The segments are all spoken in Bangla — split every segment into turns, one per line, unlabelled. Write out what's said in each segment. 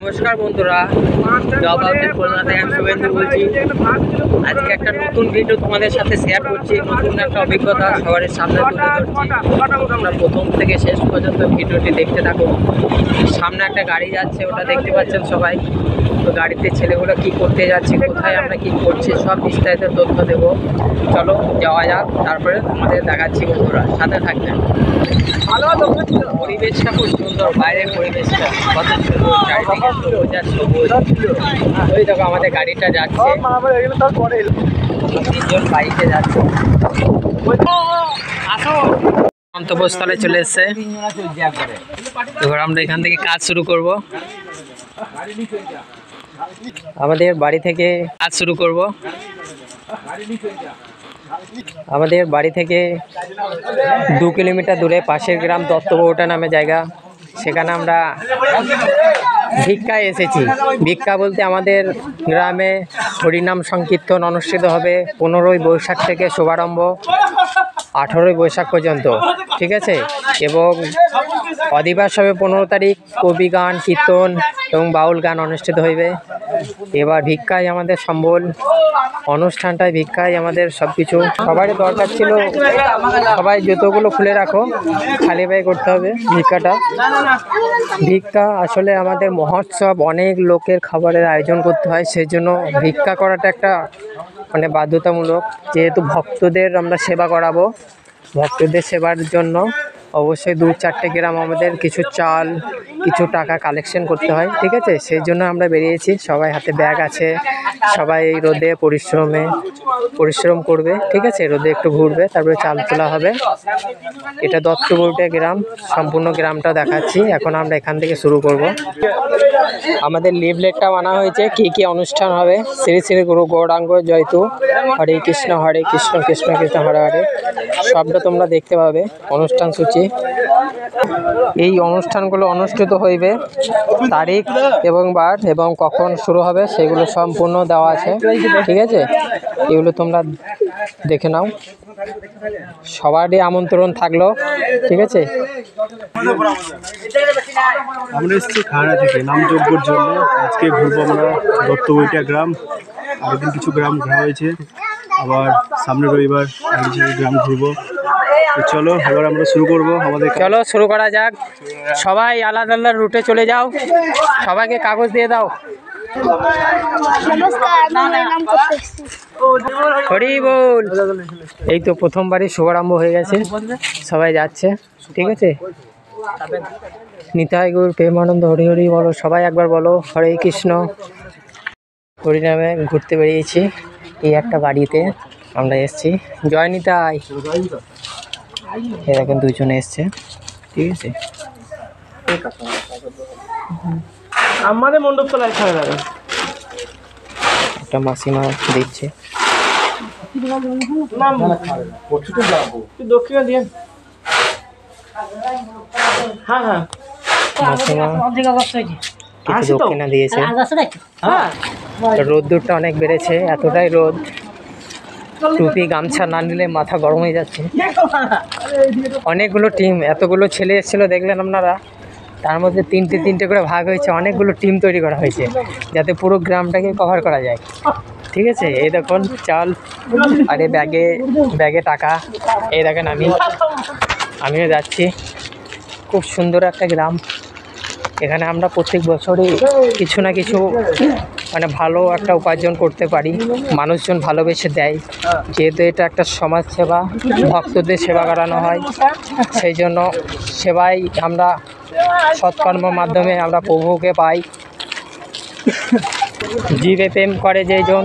নমস্কার বন্ধুরা, জব আউটের কলকাতা থেকে আমি শুভেন্দু বলছি। আজকে একটা নতুন ভিডিও তোমাদের সাথে শেয়ার করছি। নতুন একটা অভিজ্ঞতা সবার সামনে তুলে ধরছি। তোমরা প্রথম থেকে শেষ পর্যন্ত ভিডিওটি দেখতে থাকো। সামনে একটা গাড়ি যাচ্ছে, ওটা দেখতে পাচ্ছেন সবাই। তো গাড়িতে ছেলেগুলো কি করতে যাচ্ছে, কোথায় আমরা কি করছি, সব বিস্তারিত তথ্য দেবো। চলো যাওয়া যাক, তারপরে তোমাদের দেখাচ্ছি। বন্ধুরা সাথে থাকবেন। পরিবেশটা খুব সুন্দর, বাইরের পরিবেশটা কত সুন্দর, চারিদিকে সবুজ। ওই দেখো আমাদের গাড়িটা যাচ্ছে, তিনজন বাইকে যাচ্ছে। গন্তব্যস্থলে চলে এসছে। এবার আমরা এখান থেকে কাজ শুরু করব। আমাদের বাড়ি থেকে কাজ শুরু করব। আমাদের বাড়ি থেকে 2 কিলোমিটার দূরে পাশের গ্রাম দত্তবৌটা নামে জায়গা, সেখানে আমরা ভিক্ষায় এসেছি। ভিক্ষা বলতে আমাদের গ্রামে হরিনাম সংকীর্তন অনুষ্ঠিত হবে 15ই বৈশাখ থেকে শুভারম্ভ 18ই বৈশাখ পর্যন্ত, ঠিক আছে। এবং অধিবাস হবে 15 তারিখ। কবি গান, কীর্তন এবং বাউল গান অনুষ্ঠিত হইবে। এবার ভিক্ষায় আমাদের সম্বল, অনুষ্ঠানটায় ভিক্ষায় আমাদের সব কিছু। সবারই দরকার ছিল, সবাই জুতোগুলো খুলে রাখো, খালি পায়ে করতে হবে ভিক্ষাটা। ভিক্ষা আসলে আমাদের মহোৎসব, অনেক লোকের খাবারের আয়োজন করতে হয়, সেই জন্য ভিক্ষা করাটা একটা মানে বাধ্যতামূলক। যেহেতু ভক্তদের আমরা সেবা করাবো, ভক্তদের সেবার জন্য অবশ্যই 2-4টে গ্রাম আমাদের কিছু চাল, কিছু টাকা কালেকশন করতে হয়, ঠিক আছে। সেই জন্য আমরা বেরিয়েছি। সবাই হাতে ব্যাগ আছে, সবাই এই রোদে পরিশ্রম করবে, ঠিক আছে। রোদে একটু ঘুরবে, তারপরে চাল তোলা হবে। এটা দত্তবৌটা গ্রাম, সম্পূর্ণ গ্রামটা দেখাচ্ছি। এখন আমরা এখান থেকে শুরু করব। আমাদের লিফলেটটা বানা হয়েছে, কি কি অনুষ্ঠান হবে। শ্রী শ্রী গুরু গৌরাঙ্গ জয়তু, হরে কৃষ্ণ কৃষ্ণ কৃষ্ণ হরে হরে, সবটা তোমরা দেখতে পাবে অনুষ্ঠান সূচি। এই অনুষ্ঠানগুলো অনুষ্ঠিত হইবে, তারিখ এবং বার এবং কখন শুরু হবে সেগুলো সম্পূর্ণ দেওয়া আছে, ঠিক আছে। এগুলো তোমরা দেখে নাও। সবারই আমন্ত্রণ থাকলো, ঠিক আছে।
আমরা এসেছি খাড়া থেকে নামযজ্ঞর জন্য। আজকে ঘুরবো আমরা দত্তবৈটা গ্রাম। আগের কিছু গ্রাম ঘোরা হয়েছে, আবার সামনে রবিবার কিছু গ্রাম ঘুরবো। তো চলো এবার আমরা শুরু করবো আমাদের।
চলো শুরু করা যাক। সবাই আলাদা আলাদা রুটে চলে যাও, সবাইকে কাগজ দিয়ে দাও। হরি বল। এই তো প্রথমবারই শুভারম্ভ হয়ে গেছে, সবাই যাচ্ছে, ঠিক আছে। নিতাই গৌর প্রেমানন্দ হরি হরি বলো, সবাই একবার বলো হরে কৃষ্ণ। হরিনামে ঘুরতে বেরিয়েছি, এই একটা গাড়িতে আমরা এসেছি। জয় নিতাই। এরকম দুজনে এসছে, ঠিক আছে।
আমাদের মণ্ডপ তলায় খাওয়া যাবে।
একটা মাসিমা দিচ্ছে।
দক্ষিণা দিয়ে হ্যাঁ
মাসিমা কিছু দক্ষিণা দিয়েছে। রোদ্দুরটা অনেক বেড়েছে, এতটাই রোদ, টুপি গামছা না নিলে মাথা গরম হয়ে যাচ্ছে। অনেকগুলো টিম, এতগুলো ছেলে এসেছিলো দেখলেন আপনারা, তার মধ্যে তিনটে করে ভাগ হয়েছে। অনেকগুলো টিম তৈরি করা হয়েছে যাতে পুরো গ্রামটাকে কভার করা যায়, ঠিক আছে। এই দেখুন চাল, আর এই ব্যাগে টাকা। এই দেখেন আমিও যাচ্ছি। খুব সুন্দর একটা গ্রাম। এখানে আমরা প্রত্যেক বছরই কিছু না কিছু মানে ভালো একটা উপার্জন করতে পারি, মানুষজন ভালোবেসে দেয়। যেহেতু এটা একটা সমাজ সেবা, ভক্তদের সেবা করানো হয়, সেই জন্য সেবাই আমরা সৎকর্মের মাধ্যমে আমরা প্রভুকে পাই। জীবে প্রেম করে যেজন,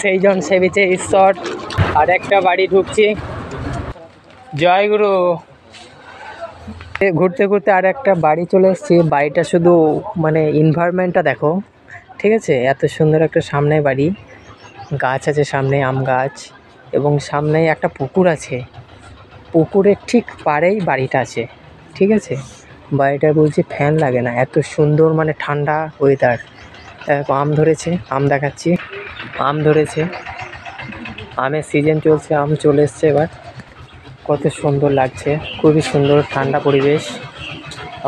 সেইজন সেবিছে ঈশ্বর। আর একটা বাড়ি ঢুকছি। জয় গুরু। ঘুরতে ঘুরতে আর একটা বাড়ি চলে এসেছি। বাড়িটা শুধু মানে এনভায়রনমেন্টটা দেখো, ঠিক আছে। এত সুন্দর একটা সামনে বাড়ি, গাছ আছে সামনে, আম গাছ, এবং সামনে একটা পুকুর আছে। পুকুরের ঠিক পাড়েই বাড়িটা আছে, ঠিক আছে। বাড়িটা বলছি ফ্যান লাগে না, এত সুন্দর মানে ঠান্ডা ওয়েদার। আম ধরেছে, আম দেখাচ্ছি। আম ধরেছে, আমের সিজন চলছে, আম চলে এসছে এবার। কত সুন্দর লাগছে, খুবই সুন্দর ঠান্ডা পরিবেশ।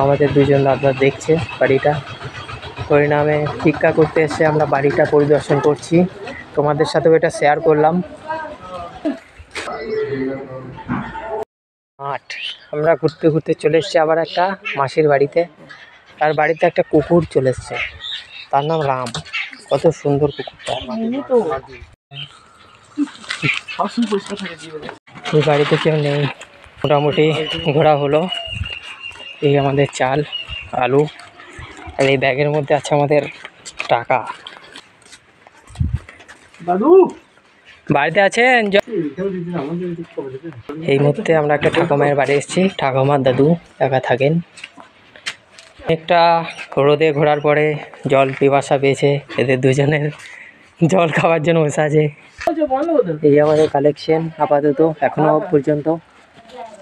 আমাদের দুজন দাদা দেখছে বাড়িটা। হরিনামে ভিক্ষা করতে এসে আমরা বাড়িটা পরিদর্শন করছি, তোমাদের সাথেও এটা শেয়ার করলাম। মাঠ, আমরা ঘুরতে ঘুরতে চলে এসেছি আবার একটা মাসির বাড়িতে। তার বাড়িতে একটা কুকুর চলে এসছে, তার নাম রাম। কত সুন্দর কুকুরটা। এই বাড়িতে কেউ নেই, মোটামুটি ঘোরা হলো। এই আমাদের চাল, আলু, আর এই ব্যাগের মধ্যে আছে আমাদের টাকা।
দাদু
বাড়িতে আছেন? এই মুহূর্তে আমরা একটা ঠাকুমায়ের বাড়ি এসেছি। ঠাকুমার দাদু একা থাকেন। একটা রোদে ঘোরার পরে জল পিপাসা পেয়েছে, এদের দুজনের জল খাওয়ার জন্য বসে আছে। এই আমাদের কালেকশন আপাতত এখনো পর্যন্ত।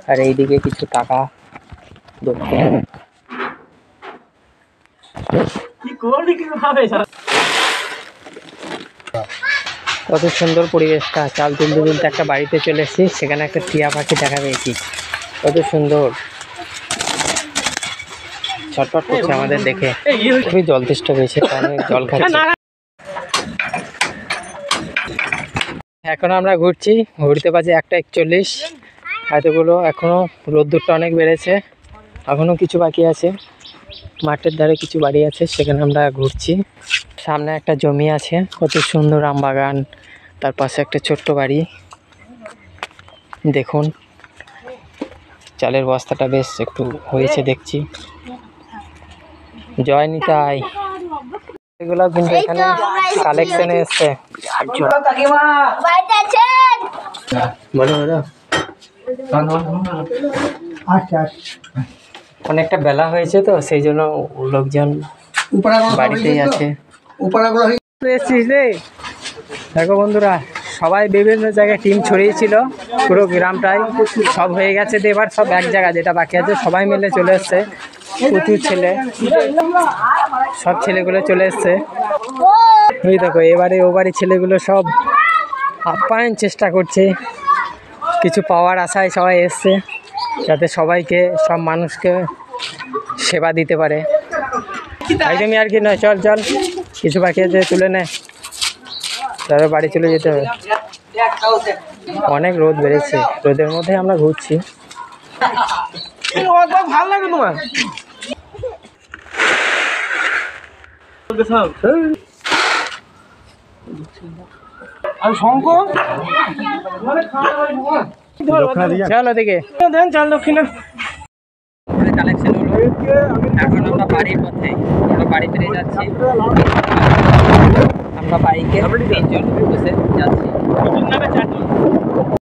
আর এইদিকে কিছু টাকা দক্ষিণ। কত সুন্দর পরিবেশটা। চাল তুলতে তুলতে একটা বাড়িতে চলে এসেছি, সেখানে একটা টিয়া পাখি দেখা পেয়েছি। কত সুন্দর, ছটফট করছে আমাদের দেখে। খুবই জল তেষ্টা পেয়েছে, অনেক জল খাচ্ছে। এখন আমরা ঘুরছি, ঘুরতে পারছি 1:41। এতগুলো এখনো রোদ্দুরটা অনেক বেড়েছে, এখনো কিছু বাকি আছে। মাঠের ধারে কিছু বাড়ি আছে, সেখানে আমরা ঘুরছি। সামনে একটা জমি আছে, কত সুন্দর আম বাগান, তার পাশে একটা ছোট্ট বাড়ি। দেখুন চালের বস্তাটা বেশ একটু হয়েছে দেখছি। জয় নিতাই। এগুলো কিন্তু এখানে কালেকশনে এসছে। বলো বলো। অনেকটা বেলা হয়েছে তো সেই জন্য লোকজন বাড়িতেই আছে। দেখো বন্ধুরা, সবাই বিভিন্ন জায়গায় টিম ছড়িয়েছিল, পুরো গ্রামটাই সব হয়ে গেছে। তো এবার সব এক জায়গা, যেটা বাকি আছে সবাই মিলে চলে এসছে। প্রচুর ছেলে, সব ছেলেগুলো চলে এসছে। ওই দেখো এবারে ও বাড়ির ছেলেগুলো সব আপ্যায়ন চেষ্টা করছে, কিছু পাওয়ার আশায় সবাই এসছে, যাতে সবাইকে, সব মানুষকে সেবা দিতে পারে। একদমই আর কি নয়, চল চল, কিছু বাকি আছে তুলে নে, তারপর বাড়ি চলে যেতে হবে। অনেক রোদ বেড়েছে, রোদের মধ্যে আমরা ঘুরছি। ভালো লাগে তোমার? চলো দেখে চাল দক্ষিণা কালেকশন হলো। এখন আমরা বাড়ির পথে, আমরা বাড়ি ফিরে যাচ্ছি। আমরা বাইকে 3 জন বসে যাচ্ছি।